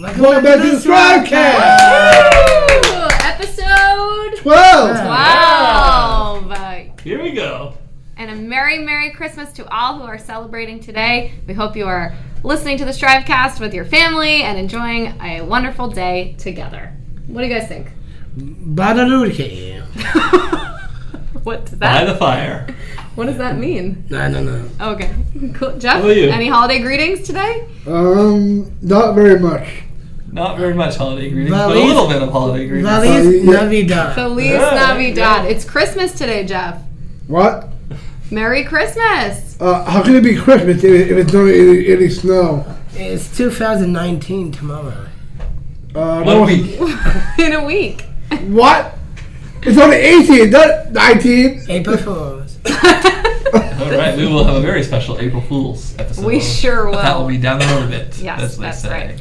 Welcome back to the STRIVECast! Episode 12! Here we go. And a Merry Christmas to all who are celebrating today. We hope you are listening to the STRIVECast with your family and enjoying a wonderful day together. What do you guys think? Badaluki. What does that By the fire. What does that mean? I don't know. Okay, cool. Jeff, How about you? any holiday greetings today? Not very much. Not very much holiday greetings, but a little bit of holiday greetings. Feliz Navidad. Feliz Yeah, Navidad. yeah. It's Christmas today, Jeff. What? Merry Christmas. How can it be Christmas if it's not any snow? It's 2019 tomorrow. 1 week. In a week. What? It's only 18, not 19. April Fools. All right, we will have a very special April Fool's episode. We sure will. That will be down the road a bit. Yes, what they that's say. right.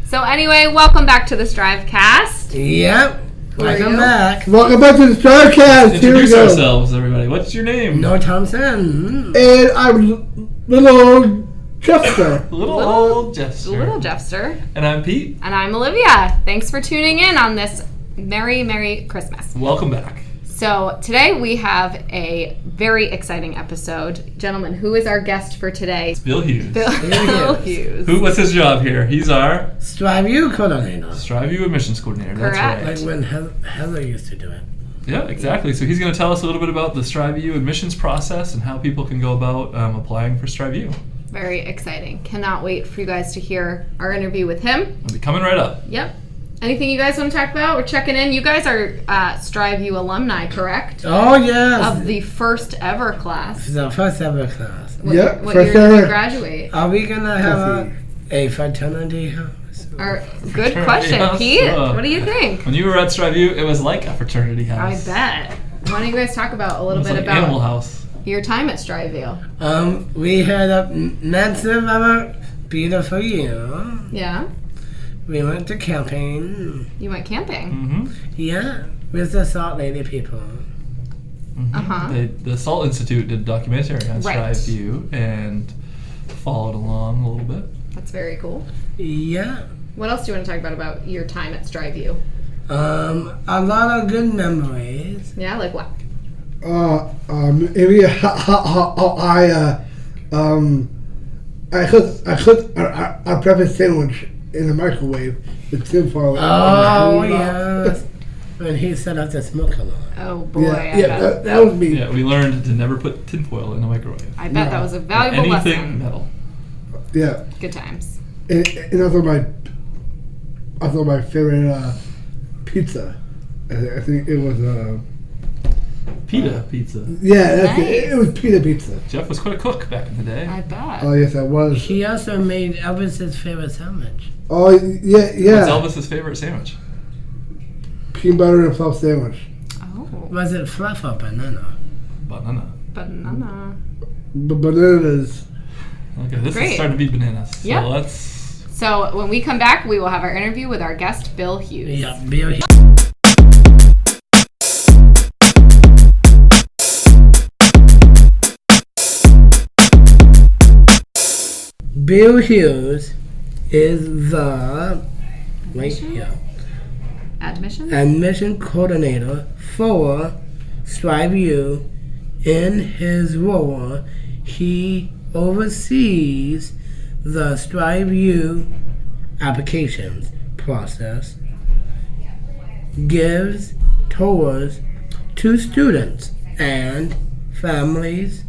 So anyway, welcome back to the STRIVEcast. Yep. Welcome back. Welcome back to the STRIVECast. Here we Introduce go. ourselves, everybody. What's your name? No Thompson. And I'm little Chester. Little old Jester. Little Jeffster. And I'm Pete. And I'm Olivia. Thanks for tuning in on this Merry Christmas. Welcome back. So today we have a very exciting episode. Gentlemen, who is our guest for today? Bill Hughes. Bill Hughes. What's his job here? He's our Strive You coordinator. STRIVE-U admissions coordinator. Correct. That's Like right. when Heather used to do it. Yeah, exactly. So he's going to tell us a little bit about the STRIVE-U admissions process and how people can go about applying for STRIVE-U. Very exciting. Cannot wait for you guys to hear our interview with him. It'll be coming right up. Yep. Anything you guys want to talk about? We're checking in. You guys are STRIVE-U alumni, correct? Oh, yes. Of the first ever class. It's our first ever class. What, Yep, what first year did you ever. graduate? Are we going to have a fraternity house? Good question, Yes. Pete. What do you think? When you were at STRIVE-U, it was like a fraternity I house. bet. Why don't you guys talk about a little It's bit like about Animal House. your time at STRIVE-U? We had a massive, beautiful year. Yeah. We went to camping. You went camping. Mm-hmm. Yeah. With the Salt Lady people. Uh-huh. The Salt Institute did a documentary on Right. STRIVE-U and followed along a little bit. That's very cool. Yeah. What else do you want to talk about your time at STRIVE-U? A lot of good memories. Yeah, like what? Maybe I cooked a breakfast sandwich in the microwave with tinfoil. Oh, yes. When he set up the smoke alarm. Oh boy, Yeah, I bet. that was me. Yeah, we learned to never put tinfoil in the microwave. I bet that was a valuable Anything lesson. metal. Yeah, Good times. and also my favorite pizza. I think it was Pita pizza. yeah, that's Nice. it. It was pita pizza. Jeff was quite a cook back in the day. I bet. Oh yes, I was. He also made Elvis's favorite sandwich. Oh yeah. What's Elvis's favorite sandwich? Peanut butter and fluff sandwich. Oh, Was it fluff or banana? Banana. banana. Bananas. Okay, this Great. is starting to be bananas. So Yep. let's... So when we come back, we will have our interview with our guest, Bill Hughes. Yeah, Bill Hughes. Bill Hughes is the Admission? admission coordinator for STRIVE-U. In his role, he oversees the STRIVE-U applications process, gives tours to students and families,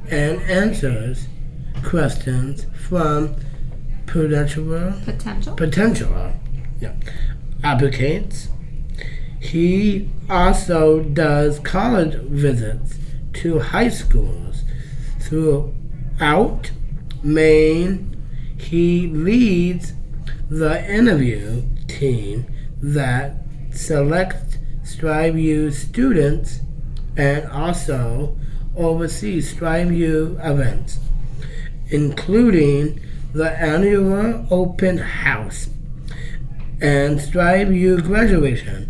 and answers questions from potential applicants. He also does college visits to high schools throughout Maine. He leads the interview team that selects STRIVE-U students and also oversees STRIVE-U events, including the annual open house and STRIVE-U graduation.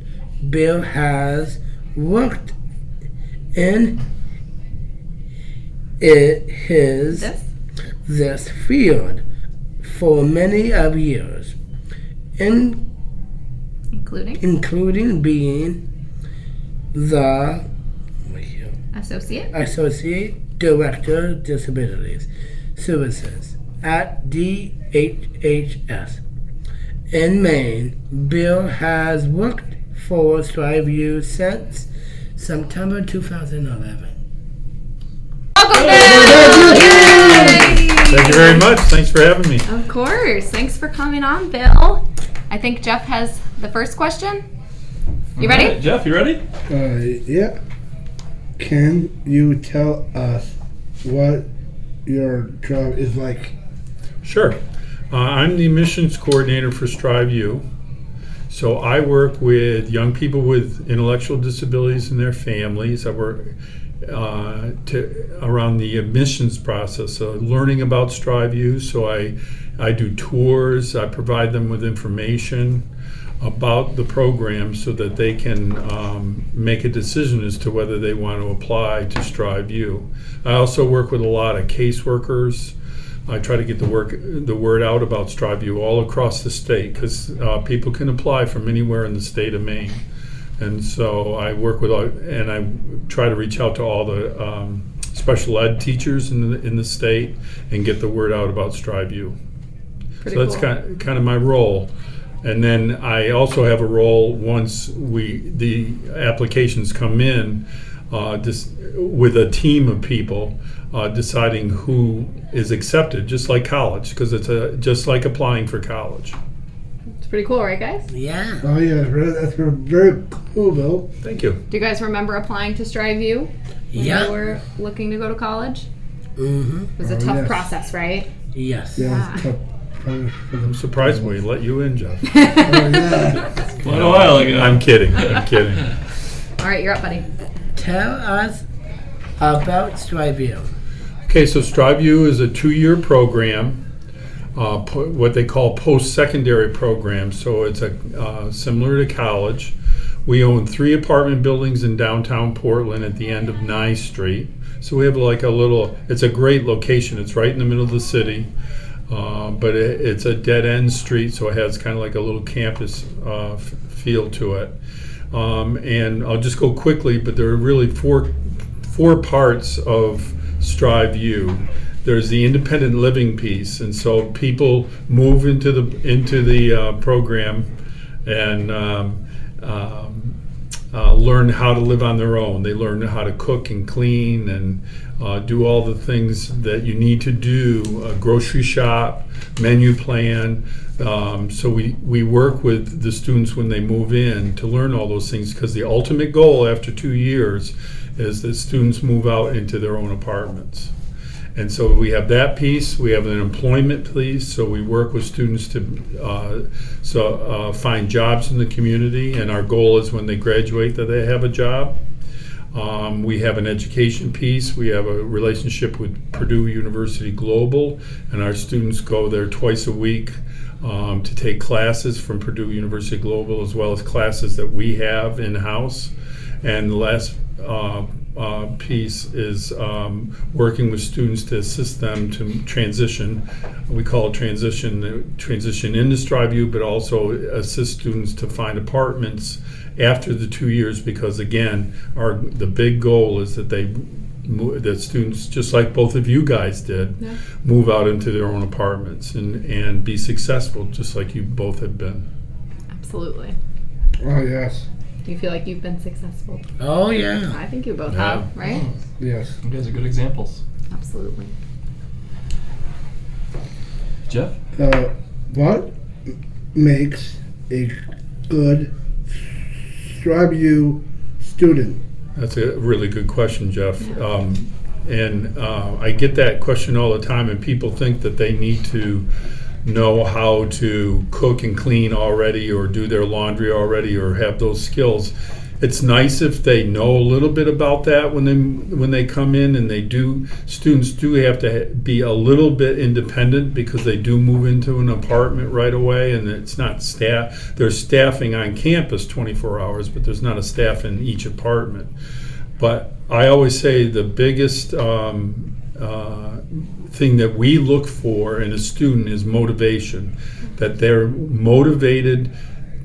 Bill has worked in this field for many of years. including being the associate Associate Director of Disabilities Services at DHHS. In Maine, Bill has worked for StriveU since September 2011. Welcome, Bill! Yay! Thank you very much. Thanks for having me. Of course. Thanks for coming on, Bill. I think Jeff has the first question. You ready? Alright, Jeff, you ready? Yeah. Can you tell us what your job is like? Sure. I'm the admissions coordinator for StriveU. So I work with young people with intellectual disabilities and their families. I work around the admissions process, so learning about StriveU. So I do tours. I provide them with information about the program so that they can make a decision as to whether they want to apply to StriveU. I also work with a lot of caseworkers. I try to get the word out about StriveU all across the state, because people can apply from anywhere in the state of Maine. And so I work with, and I try to reach out to all the special ed teachers in the state and get the word out about StriveU. Pretty So that's kind of my role. And then I also have a role once the applications come in, with a team of people deciding who is accepted, just like college, because it's just like applying for college. It's pretty cool, right, guys? Yeah. Oh yeah, that's very cool, Bill. Thank you. Do you guys remember applying to StriveU when Yeah. you were looking to go to college? Mm-hmm. It was a Oh, tough yes. process, right? Yes. Yeah, it's tough. I'm surprised we let you in, Jeff. Oh yeah. Quite a while ago. I'm kidding. All right, you're up, buddy. Tell us about StriveU. Okay, so StriveU is a 2-year program, what they call post-secondary program. So it's similar to college. We own 3 apartment buildings in downtown Portland at the end of Nye Street. So we have it's a great location. It's right in the middle of the city, but it's a dead-end street, so it has kind of like a little campus feel to it. And I'll just go quickly, but there are really four parts of StriveU. There's the independent living piece, and so people move into the program and learn how to live on their own. They learn how to cook and clean and do all the things that you need to do, grocery shop, menu plan. So we work with the students when they move in to learn all those things, because the ultimate goal after 2 years is that students move out into their own apartments. And so we have that piece. We have an employment piece. So we work with students to find jobs in the community. And our goal is when they graduate that they have a job. We have an education piece. We have a relationship with Purdue University Global, and our students go there twice a week to take classes from Purdue University Global, as well as classes that we have in-house. And the last piece is working with students to assist them to transition. We call it transition into StriveU, but also assist students to find apartments after the 2 years, because again, the big goal is that that students, just like both of you guys did, move out into their own apartments and be successful, just like you both have been. Absolutely. Oh yes. Do you feel like you've been successful? Oh, yeah. I think you both have, right? Yes. You guys are good examples. Absolutely. Jeff? What makes a good StriveU student? That's a really good question, Jeff. And I get that question all the time, and people think that they need to know how to cook and clean already, or do their laundry already, or have those skills. It's nice if they know a little bit about that when they come in, and students do have to be a little bit independent, because they do move into an apartment right away, and it's not there's staffing on campus 24 hours, but there's not a staff in each apartment. But I always say the biggest thing that we look for in a student is motivation, that they're motivated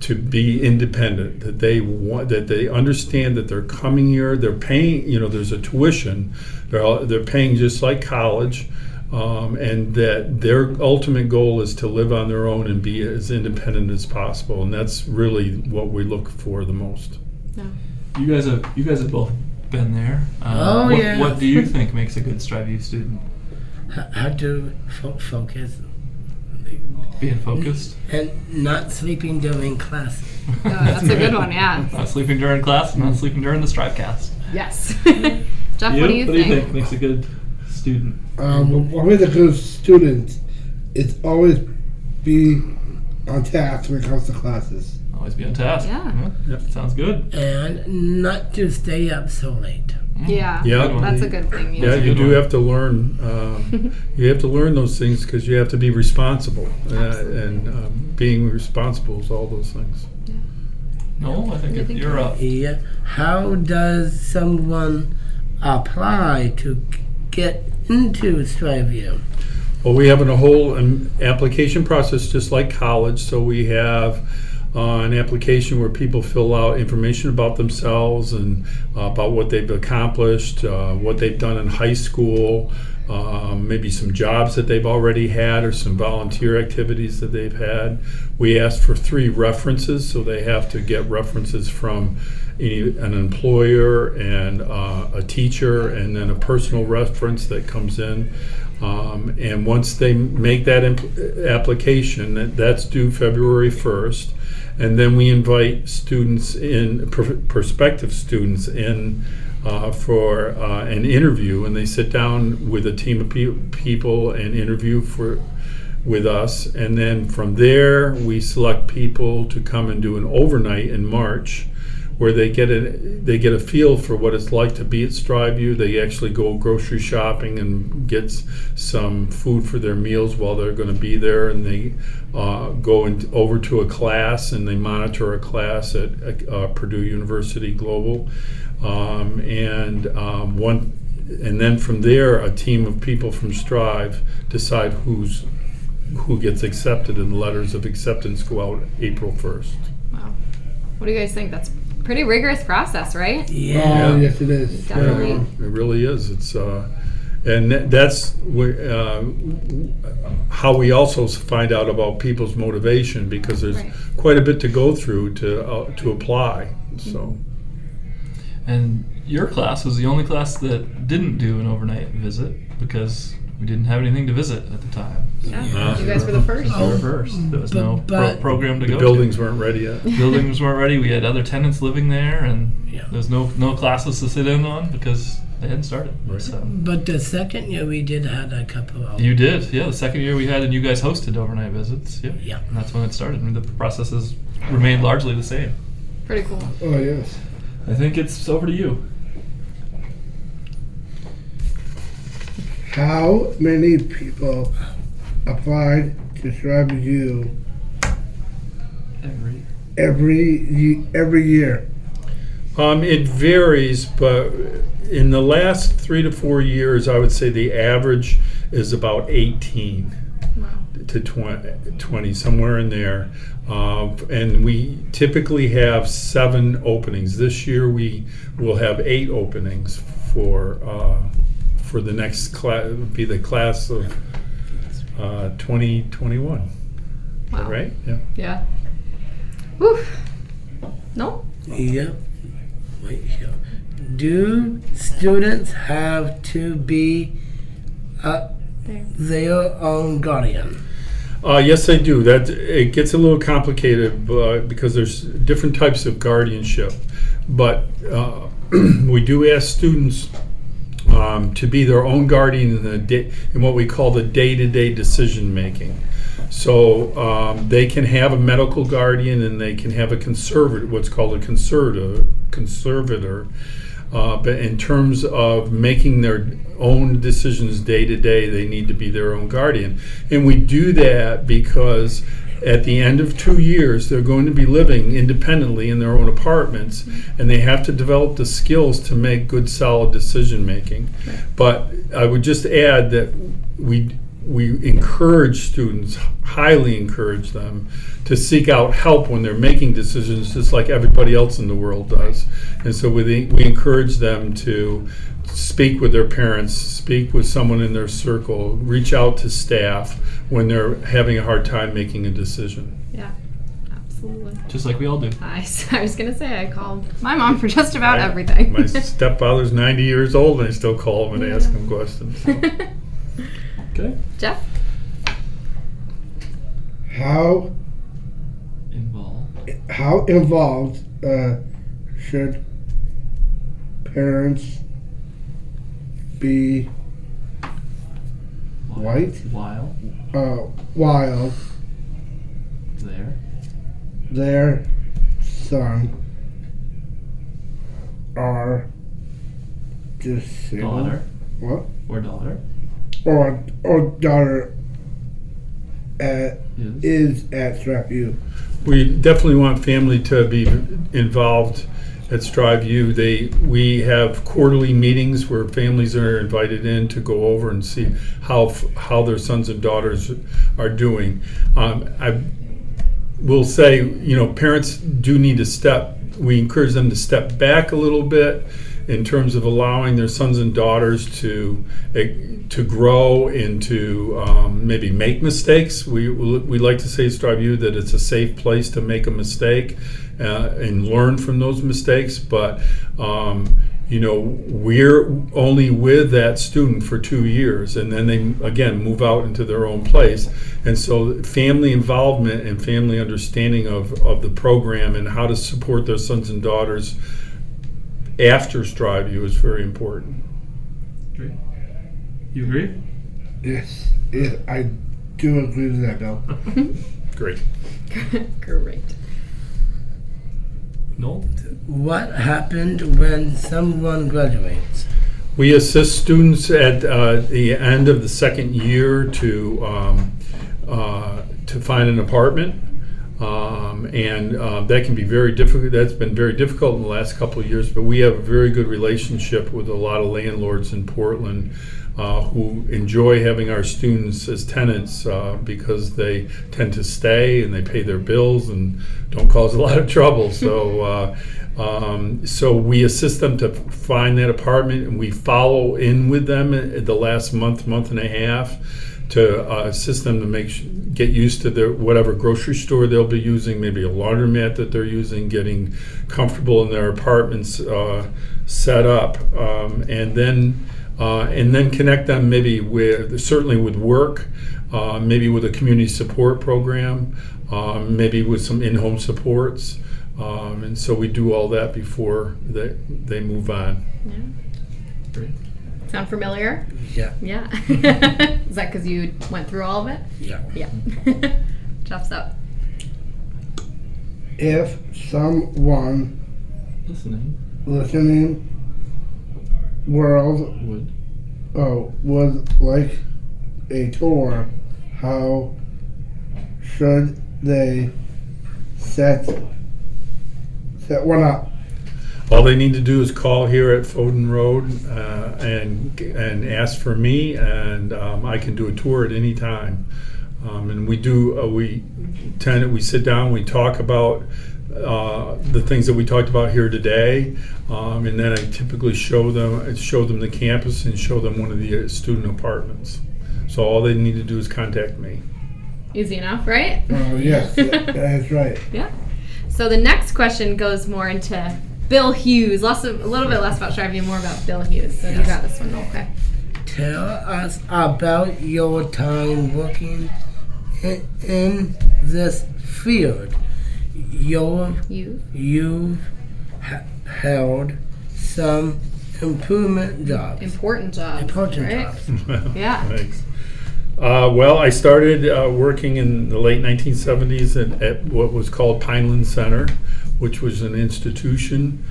to be independent, that they understand that they're coming here, they're paying, there's a tuition, they're paying just like college, and that their ultimate goal is to live on their own and be as independent as possible, and that's really what we look for the most. Yeah. You guys have both been there. What do you think makes a good StriveU student? How to focus Being focused. and not sleeping during class. That's a good one, yeah. Not sleeping during class, not sleeping during the STRIVEcast. Yes. Jeff, what do you think? makes a good student? What makes a good student is always be on task when it comes to classes. Always be on task. Yeah. Sounds good. And not to stay up so late. Yeah. Yeah. That's a good thing. Yeah, you do have to learn. You have to learn those things because you have to be responsible, and being responsible is all those things. No, I think you're up. Yeah. How does someone apply to get into StriveU? Well, we have a whole application process just like college. So we have an application where people fill out information about themselves and about what they've accomplished, what they've done in high school, maybe some jobs that they've already had or some volunteer activities that they've had. We ask for 3 references, so they have to get references from an employer and a teacher, and then a personal reference that comes in. And once they make that application, that's due February 1st. And then we invite students in, prospective students in for an interview, and they sit down with a team of people and interview with us. And then from there, we select people to come and do an overnight in March, where they get a feel for what it's like to be at StriveU. They actually go grocery shopping and get some food for their meals while they're going to be there, and they go over to a class and they monitor a class at Purdue University Global, and then from there a team of people from Strive decide who gets accepted, and the letters of acceptance go out April 1st. Wow. What do you guys think? That's a pretty rigorous process, right? Yeah. Oh, yes, it is. Definitely. It really is. It's and that's how we also find out about people's motivation, because there's Right. quite a bit to go through to apply. So And your class was the only class that didn't do an overnight visit because we didn't have anything to visit at the time. Yeah. You guys were the first. We were first. There was no But- program to the go buildings weren't ready yet. to. Buildings weren't ready. We had other tenants living there, and Yeah. there was no classes to sit in on because they hadn't started. Right. So But the second year we did had a couple of. you did, yeah. The second year we had, and you guys hosted overnight visits. Yeah. Yeah. And that's when it started. And the process has remained largely the same. Pretty cool. Oh, yes. I think it's over to you. How many people applied to StriveU every year? It varies, but in the last 3 to 4 years, I would say the average is about 18 Wow. to 20, somewhere in there. And we typically have 7 openings. This year we will have 8 openings for the next class, be the class of 2021. Is that Wow. right? Yeah. Yeah. Whew. No? Yeah. Wait here. Do students have to be their own guardian? Yes, they do. That it gets a little complicated because there's different types of guardianship, but we do ask students to be their own guardian in what we call the day-to-day decision making. So they can have a medical guardian, and they can have a what's called a conservator. But in terms of making their own decisions day to day, they need to be their own guardian. And we do that because at the end of 2 years, they're going to be living independently in their own apartments, and they have to develop the skills to make good, solid decision making. But I would just add that we encourage students, highly encourage them, to seek out help when they're making decisions, just like everybody else in the world does. And so we encourage them to speak with their parents, speak with someone in their circle, reach out to staff when they're having a hard time making a decision. Yeah, absolutely. Just like we all do. I was going to say, I called my mom for just about everything. My stepfather's 90 years old, and I still call him and ask him questions. So. Okay. Jeff? How involved should parents be While while their son are disabled? daughter What? or daughter Or daughter is is at Strive U. We definitely want family to be involved at Strive U. We have quarterly meetings where families are invited in to go over and see how their sons and daughters are doing. I will say, parents do need to we encourage them to step back a little bit in terms of allowing their sons and daughters to grow and to maybe make mistakes. We like to say at Strive U that it's a safe place to make a mistake and learn from those mistakes. But we're only with that student for 2 years, and then they again move out into their own place. And so family involvement and family understanding of the program and how to support their sons and daughters after Strive U is very important. Great. You agree? Yes, I do agree with that, Bill. Great. Great. Noel? What happened when someone graduates? We assist students at the end of the second year to find an apartment, and that can be very difficult. That's been very difficult in the last couple of years, but we have a very good relationship with a lot of landlords in Portland who enjoy having our students as tenants because they tend to stay and they pay their bills and don't cause a lot of trouble. So so we assist them to find that apartment, and we follow in with them at the last month and a half to assist them to get used to their whatever grocery store they'll be using, maybe a laundromat that they're using, getting comfortable in their apartments set up, and then connect them maybe certainly with work, maybe with a community support program, maybe with some in-home supports, and so we do all that before they move on. Yeah. Great. Sound familiar? Yeah. Yeah. Is that because you went through all of it? Yeah. Yeah. Jeff's up. If someone listening world would like a tour, how should they set one up? All they need to do is call here at Foden Road and ask for me, and I can do a tour at any time. And we sit down, we talk about the things that we talked about here today, and then I typically show them the campus and show them one of the student apartments. So all they need to do is contact me. Easy enough, right? Yes, that's right. Yeah. So the next question goes more into Bill Hughes. A little bit less about Strive U, more about Bill Hughes. So you got this one, okay? Tell us about your time working in this field. You've held some important jobs. Important jobs. Right? Yeah. Thanks. Well, I started working in the late 1970s at what was called Pineland Center, which was an institution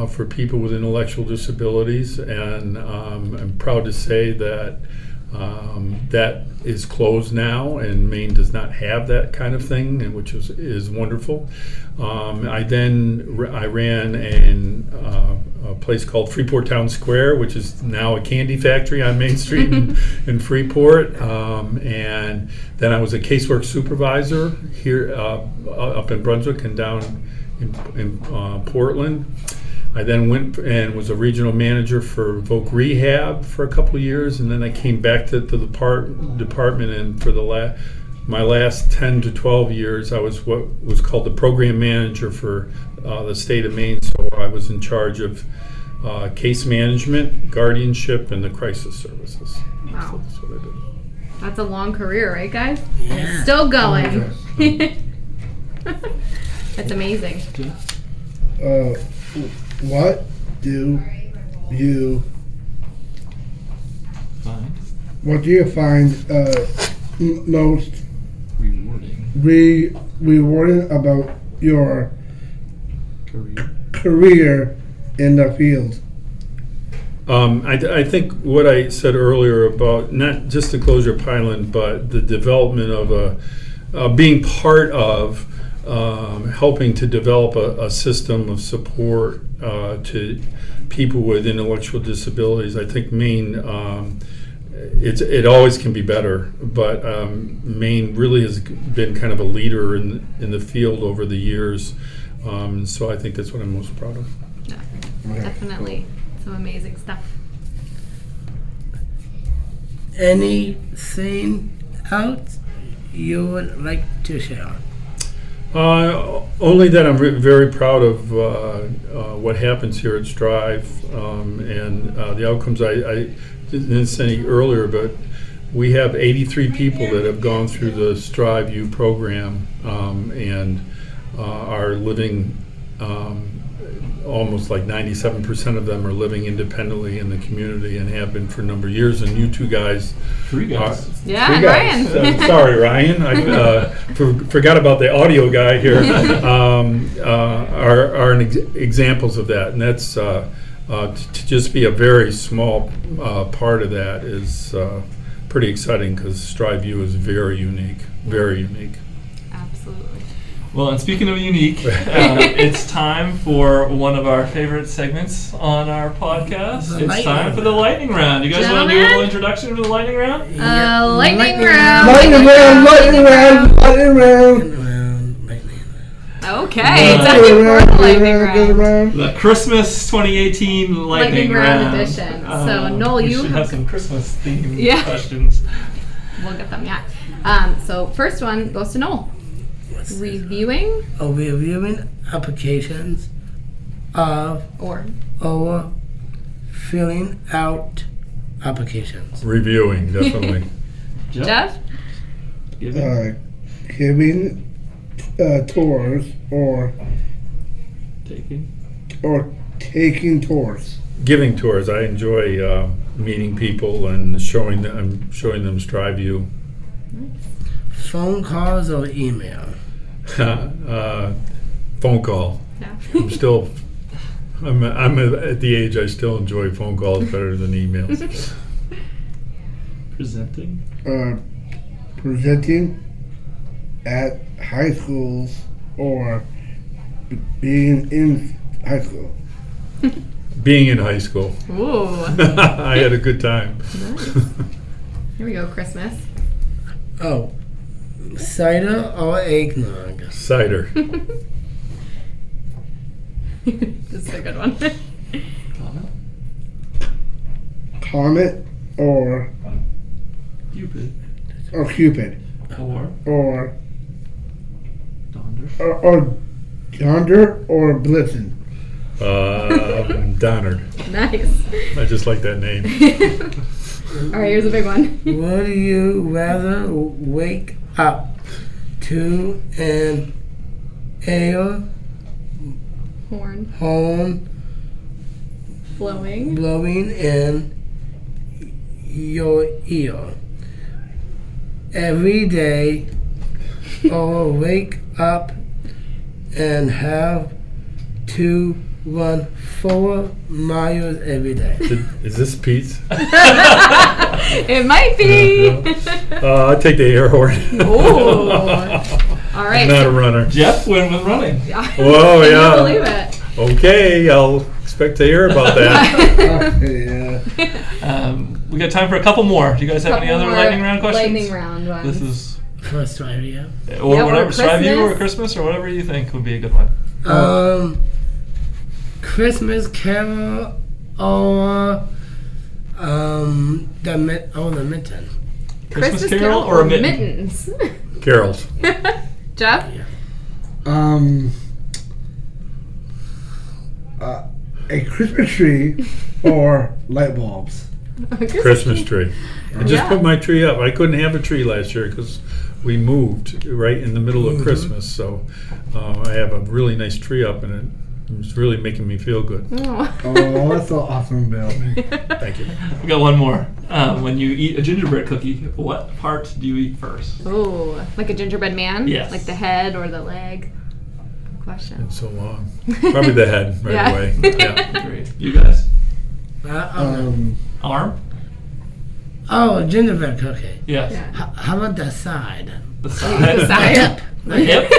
for people with intellectual disabilities, and I'm proud to say that That is closed now, and Maine does not have that kind of thing, and which is wonderful. I ran a place called Freeport Town Square, which is now a candy factory on Main Street in Freeport. And then I was a casework supervisor here up in Brunswick and down in Portland. I then went and was a regional manager for Voc Rehab for a couple of years, and then I came back to the department, and for my last 10 to 12 years, I was what was called the program manager for the state of Maine. So I was in charge of case management, guardianship, and the crisis services. Wow. So that's what I did. That's a long career, right, guys? Yeah. Still going. That's amazing. What do you Fine. find most Rewarding. rewarding about your career in the field? I think what I said earlier about not just the closure pilot, but the development of being part of helping to develop a system of support to people with intellectual disabilities. I think Maine, it always can be better, but Maine really has been kind of a leader in the field over the years. So I think that's what I'm most proud of. Yeah, definitely. Some amazing stuff. Anything else you would like to share? Only that I'm very proud of what happens here at Strive and the outcomes. I didn't say earlier, but we have 83 people that have gone through the Strive U program and are living. Almost like 97% of them are living independently in the community and have been for a number of years. And you two guys, Three guys. Yeah, three and guys. Ryan. Sorry, Ryan. I forgot about the audio guy here. Are examples of that, and that's to just be a very small part of that is pretty exciting because Strive U is very unique, very unique. Absolutely. Well, and speaking of unique, it's time for one of our favorite segments on our podcast. The It's lightning time for the lightning round. You guys want to do a Gentlemen? little introduction for the lightning round? Lightning Lightning round. Lightning round, lightning round, lightning round. Okay, Lightning time for the lightning Lightning round. The Christmas 2018 lightning round edition. So, Noel, we you should have- have some Christmas themed Yeah. questions. We'll get them, yeah. So first one goes to Noel. Reviewing Reviewing applications of or or filling out applications. Reviewing, definitely. Jeff? Giving, Giving tours or taking tours. Giving tours. I enjoy meeting people and showing them Strive U. Phone calls or email. Phone call. Yeah. I'm at the age I still enjoy phone calls better than emails. presenting, Presenting at high schools or being in high school. Being in high school. Ooh. I had a good time. Nice. Here we go, Christmas. Oh, cider or eggnog. Cider. This is a good one. Comet or Cupid, Cupid or or Donder. Yonder or Blitzen. Donner. Nice. I just like that name. All right, here's a big one. Would you rather wake up to an air horn Blowing. blowing in your ear every day, or wake up and have to run 4 miles every day? Is this Pete's? It might be. I'll take the air horn. Ooh. All right. I'm not a runner. Jeff went with running. Whoa, Can yeah. you believe it? Okay, I'll expect to hear about that. Yeah. We got time for a couple more. Do you guys have any other Couple lightning more round questions? Lightning round ones. This is First idea. or Yeah, or whatever, Strive You or Christmas. Christmas or whatever you think would be a good one. Christmas Carol or the mitten. Christmas Carol or a mitten? mittens? Carols. Jeff? A Christmas tree or light bulbs. Christmas tree. I just Yeah. put my tree up. I couldn't have a tree last year because we moved right in the middle of Christmas. So I have a really nice tree up, and it's really making me feel good. Oh. Oh, that's so awesome, Bill. Thank you. We got one more. When you eat a gingerbread cookie, what part do you eat first? Ooh, like a gingerbread man? Yes. Like the head or the leg? Good question. It's so long. Probably the head right Yeah. away. Yeah. Great. You guys? Um, Arm? Gingerbread cookie. Yes. Yeah. How about the side? The side. The side. Yep. Yep.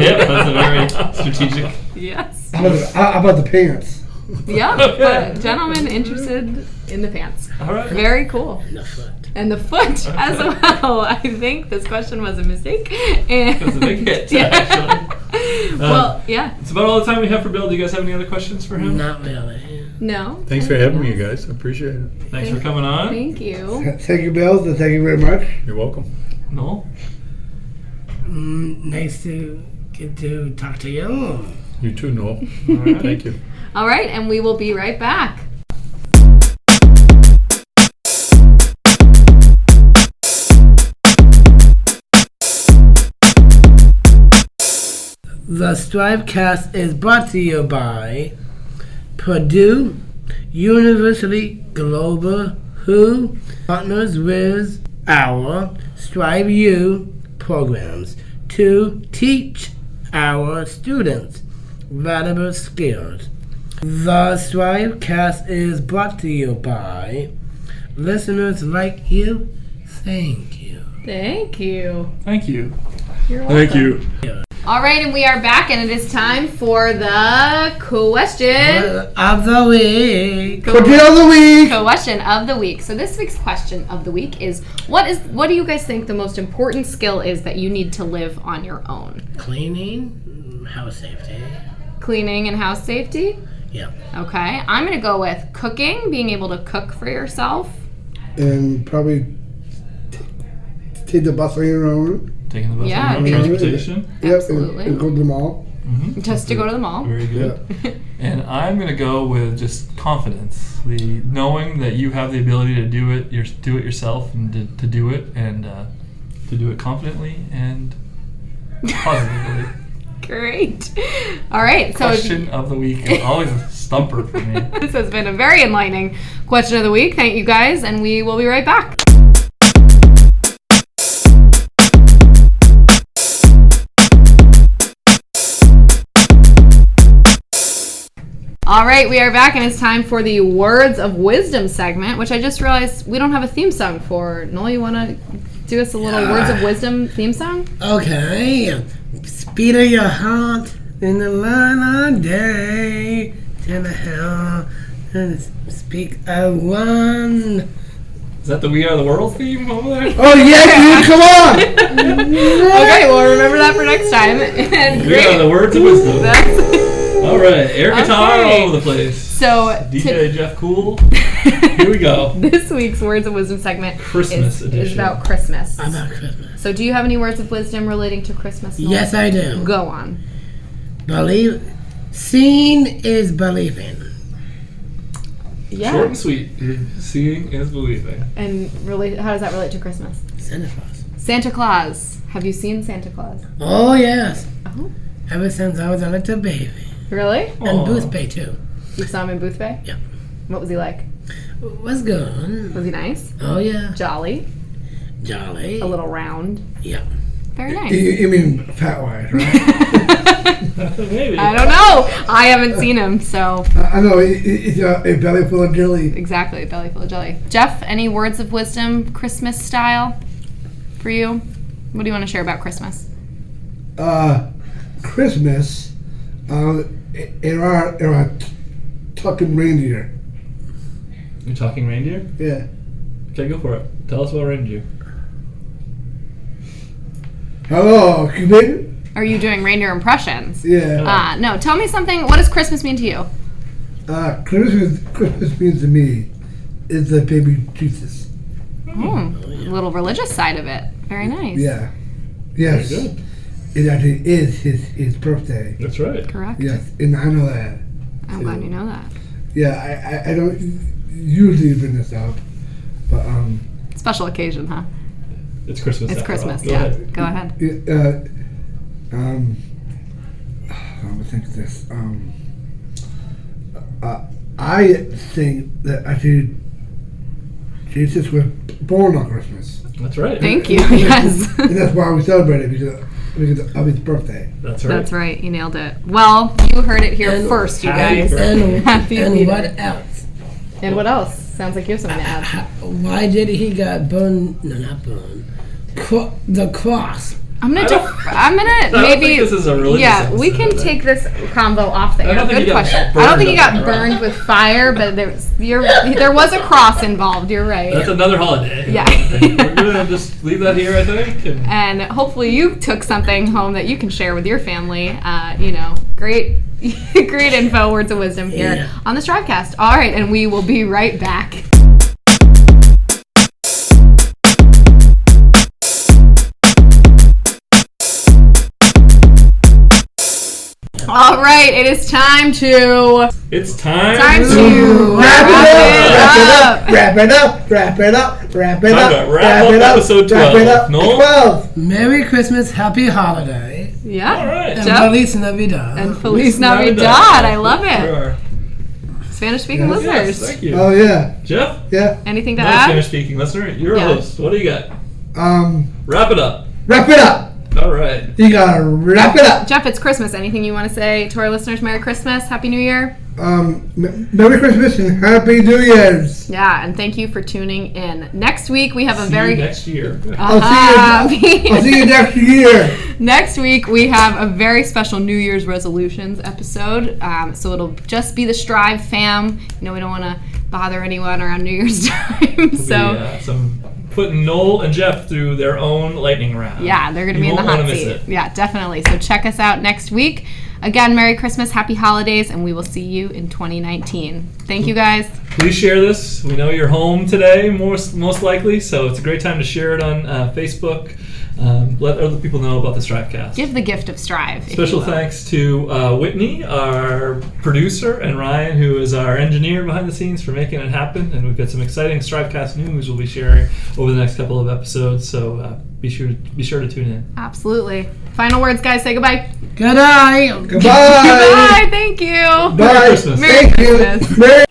Yep. That's a very strategic. Yes. how about the pants? Yeah. Okay. But gentlemen interested in the pants. All right. Very cool. The foot. And the foot as well. I think this question was a mistake. And That's a big hit, Yeah. actually. Well, yeah. It's about all the time we have for Bill. Do you guys have any other questions for him? Not really. No. Thanks for having me, you guys. I appreciate it. Thanks for coming on. Thank you. Thank you, Bill. Thank you very much. You're welcome. Noel? Nice to get to talk to you. You too, Noel. All right. Thank you. All right, and we will be right back. The STRIVECast is brought to you by Purdue University Global, who partners with our Strive U programs to teach our students valuable skills. The STRIVECast is brought to you by listeners like you. Thank you. Thank you. Thank you. You're welcome. Thank you. All right, and we are back, and it is time for the question. Of the week. Question of the week. Question of the week. So this week's question of the week is what do you guys think the most important skill is that you need to live on your own? Cleaning, house safety. Cleaning and house safety? Yeah. Okay. I'm going to go with cooking, being able to cook for yourself. And probably take the bus on your own. Taking the bus Yeah, on be- transportation. Yep, Absolutely. and go to the mall. Mm-hmm. Just to go to the mall. Very good. Yeah. And I'm going to go with just confidence. The knowing that you have the ability to do it yourself and to do it and to do it confidently and positively. Great. All right. So Question of the week is always a stumper for me. this has been a very enlightening question of the week. Thank you guys, and we will be right back. All right, we are back, and it's time for the Words of Wisdom segment, which I just realized we don't have a theme song for. Noel, you want to do us a little Words of Wisdom theme song? Okay. Speed of your heart in the line of day. To the hell and speak of one. Is that the We Are the World theme over there? Oh, yeah, dude, come on. Okay, well, remember that for next time. And We are the Words of Wisdom. That's All right, air guitar Okay. all over the place. so DJ Jeff Cool. Here we go. this week's Words of Wisdom segment Christmas is edition. about Christmas. About Christmas. So do you have any words of wisdom relating to Christmas? Noel? Yes, I do. Go on. Believe. Seeing is believing. Yeah. Short and sweet. Seeing is believing. And how does that relate to Christmas? Santa Claus. Santa Claus. Have you seen Santa Claus? Oh, yes. Oh. Ever since I was a little baby. Really? Aw. And Booth Bay, too. You saw him in Booth Bay? Yeah. What was he like? Was good. Was he nice? Oh, yeah. Jolly? Jolly. A little round? Yeah. Very nice. You mean fat-wise, right? Maybe. I don't know. I haven't seen him, so I know, it's a belly full of jelly. exactly, belly full of jelly. Jeff, any words of wisdom, Christmas style, for you? What do you want to share about Christmas? Christmas, in our talking reindeer. You're talking reindeer? Yeah. Okay, go for it. Tell us about reindeer. Hello, Cuban. Are you doing reindeer impressions? Yeah. No, tell me something. What does Christmas mean to you? Christmas means to me is the baby Jesus. Little religious side of it. Very nice. Yeah. Yes. Very good. It actually is his birthday. That's right. Correct. Yes, and I know that. I'm glad you know that. Yeah, I don't usually bring this up, but Special occasion, huh? It's Christmas. It's after all. Christmas. Go Yeah. ahead. Go ahead. I would think of this. I think that actually Jesus was born on Christmas, That's right. Thank you. Yes. and that's why we celebrate it because of his birthday. That's right. That's right. You nailed it. Well, you heard it here And first, you happy guys. birthday. Happy And B-Day. what else? And what else? Sounds like you have something to add. Why did he got burned? No, not burned. The cross. I'm gonna don't maybe. think this is a religious Yeah, we can episode. take this combo off the I air. don't think Good he got question. I burned don't think he up got the ground. burned with fire, but there was a cross involved. You're right. That's another holiday. Yeah. We're gonna just leave that here, I think. And And hopefully you took something home that you can share with your family. Great, great info, words of wisdom here Yeah. on the STRIVEcast. All right, and we will be right back. All right, it is time to it's time to Wrap wrap it up. Wrap it up. Time to wrap up episode 12. Noel? 12. Merry Christmas, Happy Holiday, Yeah. All right. and Jeff? Feliz Navidad. And Feliz Navidad. I love it. Spanish speaking Yes. Yes, listeners. thank you. Oh yeah. Jeff, Yeah. Anything to not a add? Spanish speaking listener. You're a Yeah. host. What do you got? Wrap it up. Wrap it up. All right. You gotta wrap it up. Jeff, it's Christmas. Anything you want to say to our listeners? Merry Christmas, Happy New Year. Merry Christmas and Happy New Year's. Yeah, and thank you for tuning in. Next week we have a See very you next year. I'll see you next year. Next week we have a very special New Year's resolutions episode. So it'll just be the Strive fam. We don't want to bother anyone around New Year's time. So Some putting Noel and Jeff through their own lightning round. yeah, they're going to You be in the won't hot wanna miss seat. it. Yeah, definitely. So check us out next week. Again, Merry Christmas, Happy Holidays, and we will see you in 2019. Thank you guys. Please share this. We know you're home today, most likely, so it's a great time to share it on Facebook. Let other people know about the STRIVEcast. Give the gift of Strive. if Special you will. thanks to Whitney, our producer, and Ryan, who is our engineer behind the scenes, for making it happen. And we've got some exciting STRIVEcast news we'll be sharing over the next couple of episodes. So be sure to tune in. Absolutely. Final words, guys. Say goodbye. Good eye. Goodbye. Goodbye. Thank you. Bye. Merry Christmas. Merry Thank Christmas. you. Merry